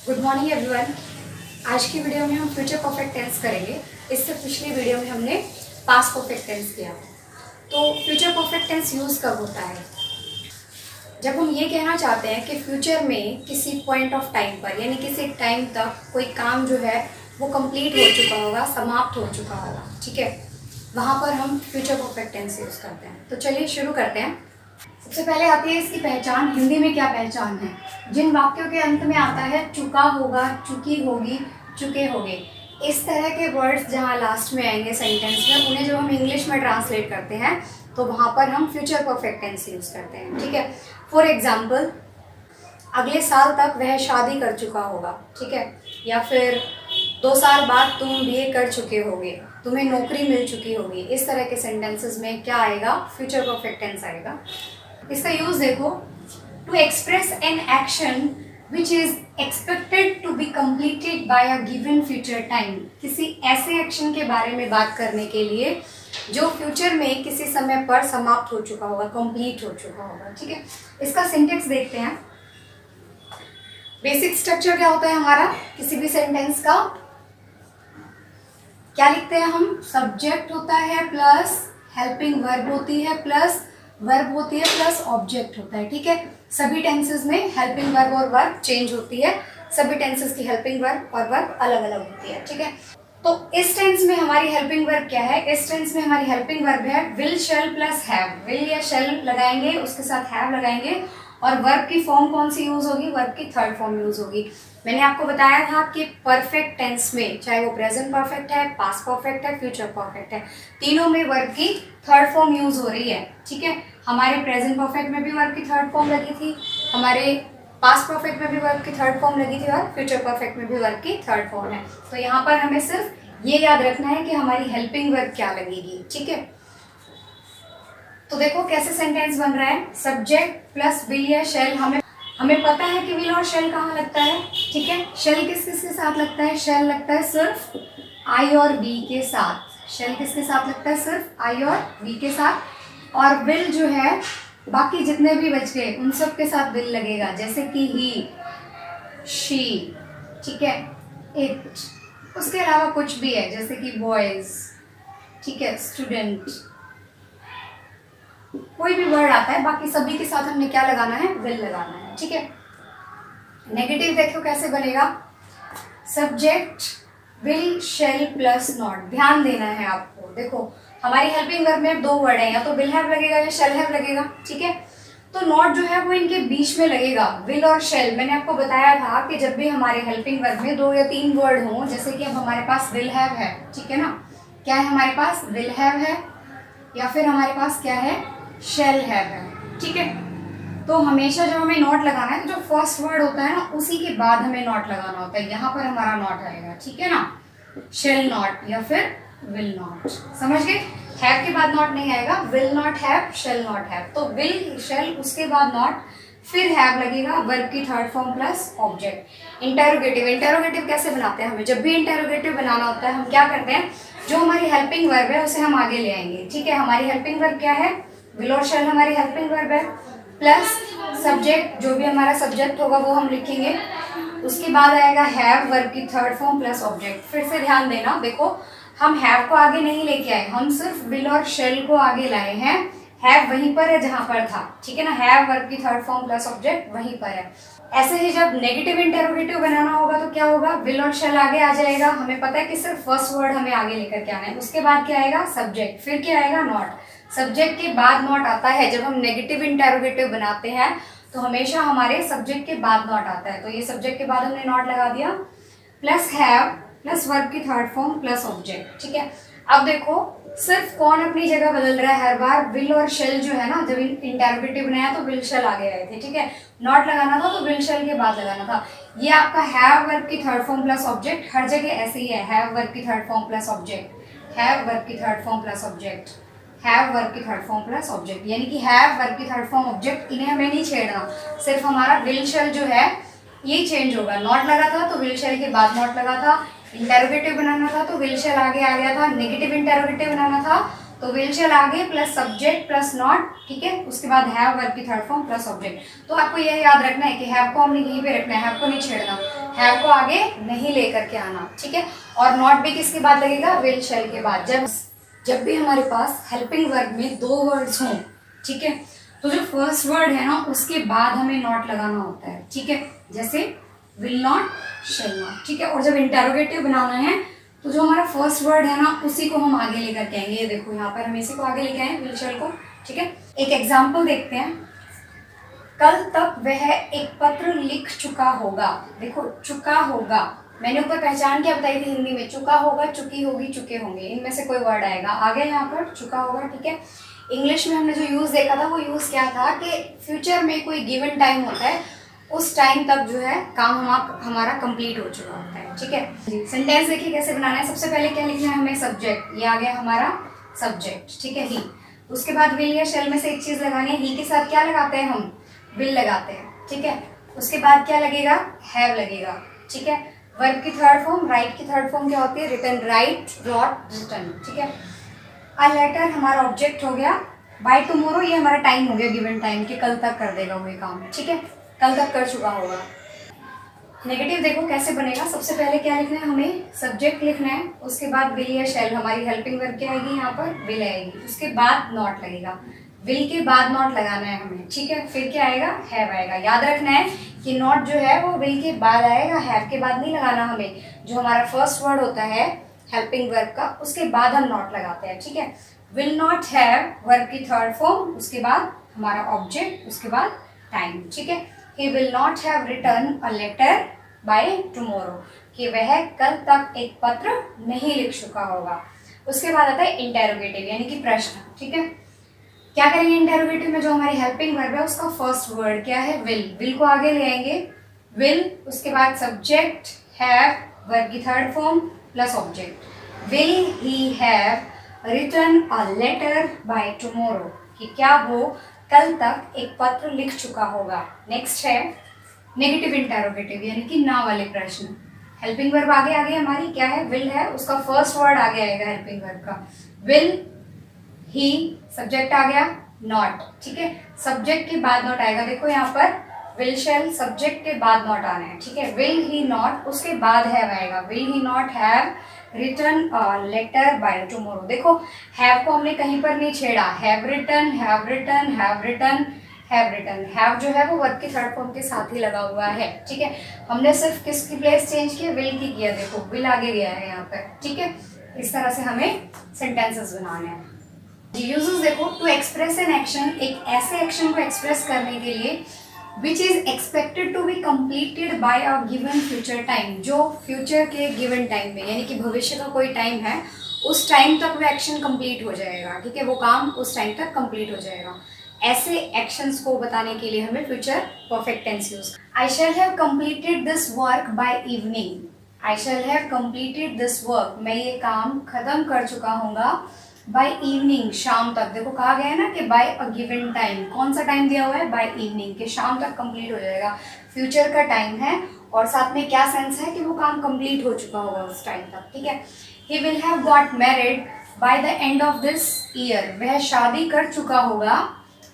Good morning everyone. आज की video में हम फ्यूचर परफेक्ट टेंस करेंगे। इससे पिछली वीडियो में हमने पास्ट परफेक्ट टेंस किया। तो फ्यूचर परफेक्ट टेंस यूज़ कब होता है? जब हम ये कहना चाहते हैं कि फ्यूचर में किसी पॉइंट ऑफ टाइम पर यानी किसी टाइम तक कोई काम जो है वो कंप्लीट हो चुका होगा, समाप्त हो चुका होगा, ठीक है, वहाँ पर हम फ्यूचर परफेक्ट टेंस यूज़ करते हैं। तो चलिए शुरू करते हैं। सबसे पहले आती है इसकी पहचान। हिंदी में क्या पहचान है? जिन वाक्यों के अंत में आता है चुका होगा, चुकी होगी, चुके होगे, इस तरह के वर्ड्स जहाँ लास्ट में आएंगे सेंटेंस में, उन्हें जो हम इंग्लिश में ट्रांसलेट करते हैं तो वहाँ पर हम फ्यूचर परफेक्ट टेंस यूज़ करते हैं, ठीक है। फॉर एग्जाम्पल, अगले साल तक वह शादी कर चुका होगा, ठीक है, या फिर 2 साल बाद तुम बीए कर चुके होगे, तुम्हें नौकरी मिल चुकी होगी। इस तरह के सेंटेंसेस में क्या आएगा? फ्यूचर परफेक्ट टेंस आएगा। इसका यूज देखो, to express an action which is expected to be completed by a given future time. किसी ऐसे एक्शन के बारे में बात करने के लिए जो फ्यूचर में किसी समय पर समाप्त हो चुका होगा, कंप्लीट हो चुका होगा, ठीक है। इसका सिंटेक्स देखते हैं। बेसिक स्ट्रक्चर क्या होता है हमारा किसी भी सेंटेंस का? क्या लिखते हैं हम? सब्जेक्ट होता है प्लस हेल्पिंग वर्ब होती है प्लस वर्ब होती है प्लस ऑब्जेक्ट होता है, ठीक है। सभी टेंसेस में हेल्पिंग वर्ब और वर्ब चेंज होती है। सभी टेंसेस की हेल्पिंग वर्ब और वर्ब अलग अलग होती है, ठीक है। तो इस टेंस में हमारी हेल्पिंग वर्ब क्या है? इस टेंस में हमारी हेल्पिंग वर्ब है will, shell plus have. Will या शैल लगाएंगे, उसके साथ हैव लगाएंगे, और वर्ब की फॉर्म कौन सी यूज होगी? वर्ब की थर्ड फॉर्म यूज होगी। मैंने आपको बताया था कि परफेक्ट टेंस में, चाहे वो प्रेजेंट परफेक्ट है, पास्ट परफेक्ट है, फ्यूचर परफेक्ट है, तीनों में वर्ब की थर्ड फॉर्म यूज हो रही है, ठीक है। हमारे प्रेजेंट परफेक्ट में भी वर्ब की थर्ड फॉर्म लगी थी, हमारे पास्ट परफेक्ट में भी वर्ब की थर्ड फॉर्म लगी थी, और फ्यूचर परफेक्ट में भी वर्ब की थर्ड फॉर्म है। तो यहाँ पर हमें सिर्फ ये याद रखना है कि हमारी हेल्पिंग वर्ब क्या लगेगी, ठीक है। तो देखो कैसे सेंटेंस बन रहा है। सब्जेक्ट प्लस विल या शैल। हमें पता है कि विल और शैल कहाँ लगता है, ठीक है। शैल किस किस के साथ लगता है? शैल लगता है सिर्फ आई और बी के साथ। शैल किसके साथ लगता है? सिर्फ आई और बी के साथ। और विल जो है बाकी जितने भी बच गए उन सब के साथ विल लगेगा, जैसे कि ही, शी, ठीक है, इट। उसके अलावा कुछ भी है जैसे कि बॉयज, ठीक है, स्टूडेंट, कोई भी वर्ड आता है बाकी सभी के साथ हमने क्या लगाना है? विल लगाना है, ठीक है। नेगेटिव देखो कैसे बनेगा। Subject will shell plus not. ध्यान देना है आपको। देखो हमारी हेल्पिंग वर्ब में 2 वर्ड है, या तो विल हैव लगेगा या शैल हैव लगेगा, ठीक है। तो नॉट जो है वो इनके बीच में लगेगा, विल और शैल। मैंने आपको बताया था कि जब भी हमारे हेल्पिंग वर्ब में 2 या 3 वर्ड हों, जैसे कि अब हमारे पास विल हैव है, ठीक है ना, क्या है हमारे पास? विल हैव है, या फिर हमारे पास क्या है? शैल हैव है, ठीक है। तो हमेशा जब हमें नॉट लगाना है तो जो फर्स्ट वर्ड होता है ना उसी के बाद हमें नॉट लगाना होता है। यहाँ पर हमारा नॉट आएगा, ठीक है ना, शैल नॉट या फिर विल नॉट। समझ गए? हैव के बाद नॉट नहीं आएगा, will not have, shall not have. तो विल, शैल, उसके बाद नॉट, फिर हैव लगेगा, वर्ब की third form plus object. Interrogative. Interrogative कैसे बनाते हैं? हमें जब भी इंटेरोगेटिव बनाना होता है हम क्या करते हैं? जो हमारी हेल्पिंग वर्ब है उसे हम आगे ले आएंगे, ठीक है। हमारी हेल्पिंग वर्ब क्या है? विल और शैल हमारी हेल्पिंग वर्ब है, प्लस सब्जेक्ट, जो भी हमारा सब्जेक्ट होगा वो हम लिखेंगे। उसके बाद आएगा हैव, वर्ब की थर्ड फॉर्म प्लस ऑब्जेक्ट। फिर से ध्यान देना, देखो हम हैव को आगे नहीं लेके आए, हम सिर्फ विल और शैल को आगे लाए हैं। हैव वहीं पर है जहां पर था, ठीक है ना। हैव वर्ब की थर्ड फॉर्म प्लस ऑब्जेक्ट वहीं पर है। ऐसे ही जब नेगेटिव इंटेरोगेटिव बनाना होगा तो क्या होगा? विल और शैल आगे आ जाएगा। हमें पता है कि सिर्फ फर्स्ट वर्ड हमें आगे लेकर के आना है। उसके बाद क्या आएगा? सब्जेक्ट, फिर क्या आएगा? नॉट। सब्जेक्ट के बाद नॉट आता है जब हम नेगेटिव इंटेरोगेटिव बनाते हैं, तो हमेशा हमारे सब्जेक्ट के बाद नॉट आता है। तो ये सब्जेक्ट के बाद हमने नॉट लगा दिया, प्लस हैव प्लस वर्ब की थर्ड फॉर्म प्लस ऑब्जेक्ट, ठीक है। अब देखो सिर्फ कौन अपनी जगह बदल रहा है हर बार? विल और शैल जो है ना, जब इंटेरोगेटिव बनाया तो विल शैल आगे आए थे, ठीक है। नॉट लगाना था तो विल शैल के बाद लगाना था। ये आपका हैव वर्ब की थर्ड फॉर्म प्लस ऑब्जेक्ट हर जगह ऐसे ही है। हैव वर्ब की third form plus object, have verb की third form plus object, have verb की थर्ड फॉर्म प्लस ऑब्जेक्ट, यानी कि हैव वर्ब की थर्ड फॉर्म ऑब्जेक्ट, इन्हें हमें नहीं छेड़ना। सिर्फ हमारा विल शैल जो है ये चेंज होगा। नॉट लगा था तो विल शैल के बाद नॉट लगा था, इंटेरोगेटिव बनाना था तो विल शैल आगे आ गया था, नेगेटिव इंटेरोगेटिव बनाना था तो विल शैल आगे प्लस सब्जेक्ट प्लस नॉट, ठीक है। उसके बाद हैव वर्ब की थर्ड फॉर्म प्लस ऑब्जेक्ट। तो आपको यह याद रखना है कि हैव को हमने यहीं पे रखना है, हैव को नहीं छेड़ना। हैव को आगे नहीं लेकर के आना, ठीक है। और नॉट भी किसके बाद लगेगा, विल शैल के बाद। जब भी हमारे पास हेल्पिंग वर्ब में दो वर्ड्स हों, ठीक है, तो जो फर्स्ट वर्ड है ना उसके बाद हमें नॉट लगाना होता है, ठीक है। जैसे विल नॉट, शैल नॉट, ठीक है। और जब इंटेरोगेटिव बनाना है तो जो हमारा फर्स्ट वर्ड है ना उसी को हम आगे लेकर के आएंगे। ये देखो यहाँ पर हम इसी को आगे लेके आए विल शैल को, ठीक है। एक एग्जाम्पल देखते हैं। कल तक वह एक पत्र लिख चुका होगा। देखो चुका होगा, मैंने ऊपर पहचान क्या बताई थी हिंदी में, चुका होगा, चुकी होगी, चुके होंगे, इनमें से कोई वर्ड आएगा आगे यहाँ पर चुका होगा, ठीक है। इंग्लिश में हमने जो यूज देखा था वो यूज क्या था कि फ्यूचर में कोई गिवन टाइम होता है, उस टाइम तक जो है काम हमारा कंप्लीट हो चुका होता है, ठीक है। सेंटेंस देखिए कैसे बनाना है। सबसे पहले क्या लिखना है हमें, सब्जेक्ट, ये आ गया हमारा सब्जेक्ट, ठीक है, ही। उसके बाद विल या शैल में से एक चीज लगानी है, ही के साथ क्या लगाते हैं हम, विल लगाते हैं, ठीक है। उसके बाद क्या लगेगा, हैव लगेगा, ठीक है। वर्ब की थर्ड फॉर्म, राइट की थर्ड फॉर्म क्या होती है, रिटन, राइट, रॉट, रिटन, ठीक है। अ लेटर हमारा ऑब्जेक्ट हो गया। बाय टुमारो ये हमारा टाइम हो गया, गिवन टाइम, कि कल तक कर देगा वो काम, ठीक है, कल तक कर चुका होगा। नेगेटिव देखो कैसे बनेगा। सबसे पहले क्या लिखना है हमें, सब्जेक्ट लिखना है। उसके बाद विल या शैल, हमारी हेल्पिंग वर्ब क्या आएगी यहाँ पर, विल आएगी। उसके बाद नॉट लगेगा, विल के बाद नॉट लगाना है हमें, ठीक है। फिर क्या आएगा, हैव आएगा। याद रखना है कि नॉट जो है वो विल के बाद आएगा, हैव के बाद नहीं लगाना हमें। जो हमारा फर्स्ट वर्ड होता है हेल्पिंग वर्ब का, उसके बाद हम नॉट लगाते हैं, ठीक है। विल नॉट हैव वर्ब की थर्ड फॉर्म, उसके बाद हमारा ऑब्जेक्ट, उसके बाद टाइम, ठीक है। He will not have return a letter by tomorrow, कि वह कल तक एक पत्र नहीं लिख चुका होगा। उसके बाद आता है इंटेरोगेटिव यानी कि प्रश्न, ठीक है। क्या करेंगे इंटेरोगेटिव में, जो हमारी हेल्पिंग वर्ब है उसका फर्स्ट वर्ड क्या है, विल, विल को आगे ले आएंगे, विल, उसके बाद सब्जेक्ट, हैव, वर्ब की third form plus object. Will he have written a letter by tomorrow, कि क्या वो कल तक एक पत्र लिख चुका होगा। नेक्स्ट है नेगेटिव इंटेरोगेटिव यानी कि ना वाले प्रश्न। हेल्पिंग वर्ब आगे आ गई हमारी, क्या है, विल है, उसका फर्स्ट वर्ड आगे आएगा हेल्पिंग वर्ब का, विल ही, सब्जेक्ट आ गया नॉट, ठीक है। सब्जेक्ट के बाद नॉट आएगा, देखो यहाँ पर विल शैल, सब्जेक्ट के बाद नॉट आना है, ठीक है। विल ही नॉट, उसके बाद हैव आएगा, will he not have written a letter by tomorrow. देखो हैव को हमने कहीं पर नहीं छेड़ा, have written, have written, have written, have written. Have जो है वो वर्ब की थर्ड फॉर्म के साथ ही लगा हुआ है, ठीक है। हमने सिर्फ किसकी प्लेस चेंज किया, विल की किया, देखो विल आगे गया है यहाँ पर, ठीक है। इस तरह से हमें सेंटेंसेस बनाने हैं। यूजेस देखो, टू एक्सप्रेस एन एक्शन, एक ऐसे एक्शन को एक्सप्रेस करने के लिए which is expected to be completed by a given future time, जो फ्यूचर के गिवन टाइम में यानी कि भविष्य का कोई टाइम है, उस टाइम तक वो एक्शन कंप्लीट हो जाएगा, ठीक है, वो काम उस टाइम तक कंप्लीट हो जाएगा। ऐसे एक्शंस को बताने के लिए हमें future perfect tense use. I shall have completed this work by evening, I shall have completed this work, मैं ये काम खत्म कर चुका हूँगा, बाय इवनिंग, शाम तक। देखो कहा गया है ना कि बाय अ गिवन टाइम, कौन सा टाइम दिया हुआ है, बाय इवनिंग, के शाम तक कंप्लीट हो जाएगा, फ्यूचर का टाइम है। और साथ में क्या सेंस है कि वो काम कंप्लीट हो चुका होगा उस टाइम तक, ठीक है। He will have got married by the end of this year, वह शादी कर चुका होगा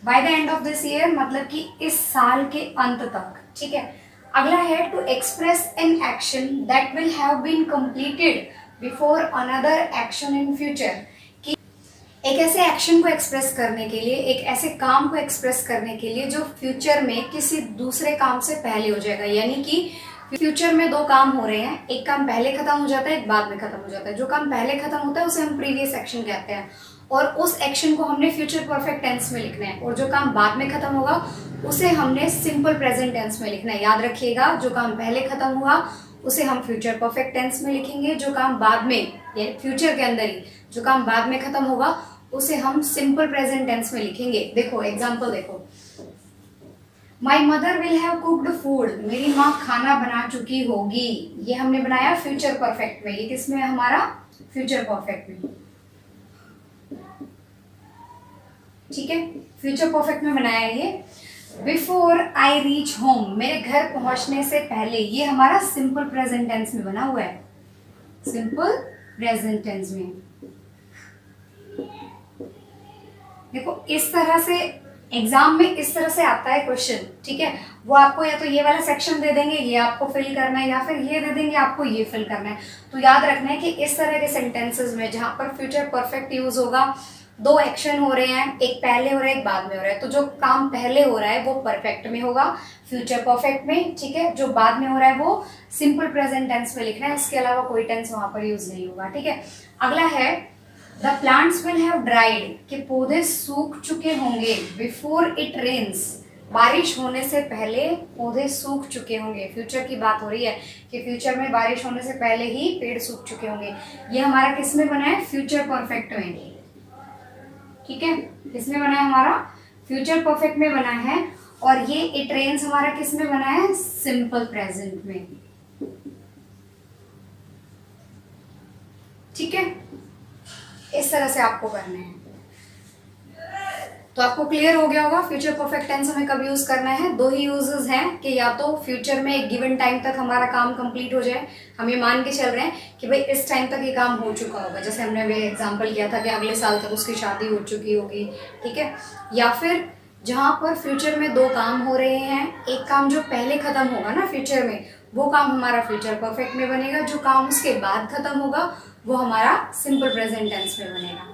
by the end of this year, मतलब कि इस साल के अंत तक, ठीक है। अगला है to express an action that will have been completed before another action in future, एक ऐसे एक्शन को एक्सप्रेस करने के लिए, एक ऐसे काम को एक्सप्रेस करने के लिए जो फ्यूचर में किसी दूसरे काम से पहले हो जाएगा। यानी कि फ्यूचर में दो काम हो रहे हैं, एक काम पहले खत्म हो जाता है, एक बाद में खत्म हो जाता है। जो काम पहले खत्म होता है उसे हम प्रीवियस एक्शन कहते हैं, और उस एक्शन को हमने फ्यूचर परफेक्ट टेंस में लिखना है। और जो काम बाद में खत्म होगा उसे हमने सिंपल प्रेजेंट टेंस में लिखना है। याद रखिएगा, जो काम पहले खत्म हुआ उसे हम फ्यूचर परफेक्ट टेंस में लिखेंगे, जो काम बाद में, यानी फ्यूचर के अंदर ही जो काम बाद में खत्म होगा उसे हम सिंपल प्रेजेंट टेंस में लिखेंगे। देखो एग्जांपल देखो, my mother will have cooked food, मेरी माँ खाना बना चुकी होगी, ये हमने बनाया फ्यूचर परफेक्ट में। ये किसमें है हमारा, फ्यूचर परफेक्ट में, ठीक है, फ्यूचर परफेक्ट में बनाया ये। बिफोर आई रीच होम, मेरे घर पहुंचने से पहले, ये हमारा सिंपल प्रेजेंट टेंस में बना हुआ है, सिंपल प्रेजेंट टेंस में। देखो इस तरह से एग्जाम में इस तरह से आता है क्वेश्चन, ठीक है। वो आपको या तो ये वाला सेक्शन दे देंगे, ये आपको फिल करना है, या फिर ये दे देंगे आपको ये फिल करना है। तो याद रखना है कि इस तरह के सेंटेंसेस में जहां पर फ्यूचर परफेक्ट यूज होगा, दो एक्शन हो रहे हैं, एक पहले हो रहा है एक बाद में हो रहा है, तो जो काम पहले हो रहा है वो परफेक्ट में होगा, फ्यूचर परफेक्ट में, ठीक है। जो बाद में हो रहा है वो सिंपल प्रेजेंट टेंस में लिखना है, इसके अलावा कोई टेंस वहां पर यूज नहीं होगा, ठीक है। अगला है the plants will have dried, कि पौधे सूख चुके होंगे, बिफोर इट रेन्स, बारिश होने से पहले पौधे सूख चुके होंगे। फ्यूचर की बात हो रही है कि फ्यूचर में बारिश होने से पहले ही पेड़ सूख चुके होंगे। ये हमारा किस में बना है? फ्यूचर परफेक्ट में, ठीक है। किसमें बना है? हमारा फ्यूचर परफेक्ट में बना है। और ये इट रेन्स हमारा किस में बना है? सिंपल प्रेजेंट में, ठीक है। इस तरह से आपको करना है। तो आपको क्लियर हो गया होगा फ्यूचर परफेक्ट टेंस हमें कब यूज करना है। दो ही यूजेस हैं कि या तो फ्यूचर में एक गिवन टाइम तक हमारा काम कंप्लीट हो जाए, हम ये मान के चल रहे हैं कि भाई इस टाइम तक ये काम हो चुका होगा, जैसे हमने वे एग्जांपल किया था कि अगले साल तक उसकी शादी हो चुकी होगी, ठीक है। या फिर जहाँ पर फ्यूचर में दो काम हो रहे हैं, एक काम जो पहले खत्म होगा ना फ्यूचर में, वो काम हमारा फ्यूचर परफेक्ट में बनेगा, जो काम उसके बाद खत्म होगा वो हमारा सिंपल प्रेजेंट टेंस में बनेगा।